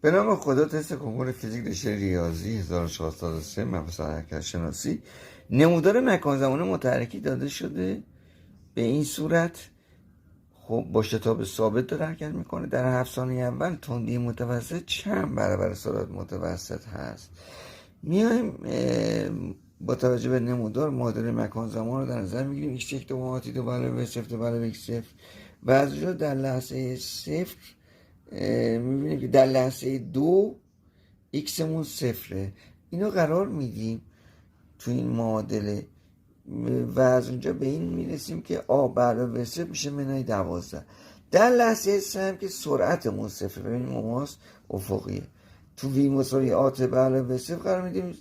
به نام خدا تست کنکور فیزیک رشته ریاضی 1403 مبحث حرکت شناسی نمودار مکان زمان متحرکی داده شده به این صورت. خب با شتاب ثابت داره حرکت میکنه. در 7 ثانیه اول تندی متوسط چند برابر سرعت متوسط هست. میایم با توجه به نمودار معادله مکان زمان رو در نظر میگیریم. x1 2 برابر صفر برابر x0 و از اونجا در لحظه صفر میبینیم که در لحظه 2 x مون صفره. اینو قرار میدیم تو این معادله و از اونجا به این میرسیم که a برابر صفر میشه منهای 12. در لحظه 3 هم که سرعتمون صفره، ببینیم مماس افقیه، تو v مساوی آت برابر صفر قرار میدیم.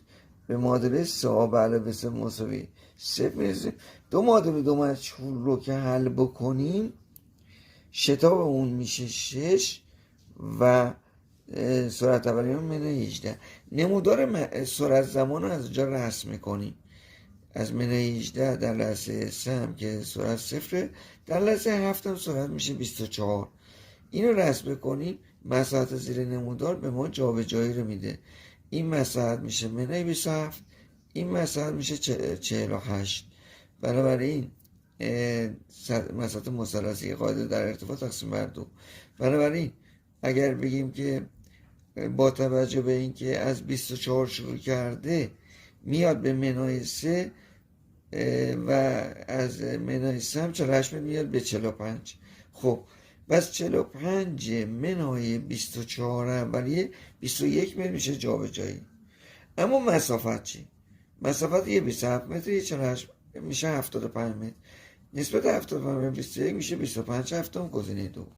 به معادله 3a برابر صفر مساوی صفر میرسیم. دو معادله دو مجهول رو که حل بکنیم شتاب اون میشه 6 و سرعت اولیه منهای 18. نمودار سرعت زمان رو از اینجا رسم میکنیم. از منهای 18 در لحظه 3 هم که سرعت صفره، در لحظه 7 هم سرعت میشه 24. اینو رسم کنیم مساحت زیر نمودار به ما جابجایی رو میده. این مساحت میشه منهای 27، این مساحت میشه 48. بنابراین مساحت مثلثی قاعده در ارتفاع تقسیم بر 2. بنابراین اگر بگیم که با توجه به اینکه از 24 شروع کرده میاد به منهای 3 و از منهای 3 هم 48 میاد به 45. خب بس 45 منهای 24 اولیه 21 متر میشه جابجایی. اما مسافت چی؟ مسافت یه 27 متر، یه 48 میشه 75 متر. نسبت 75 به 21 میشه 25 هفتم، گزینه 2.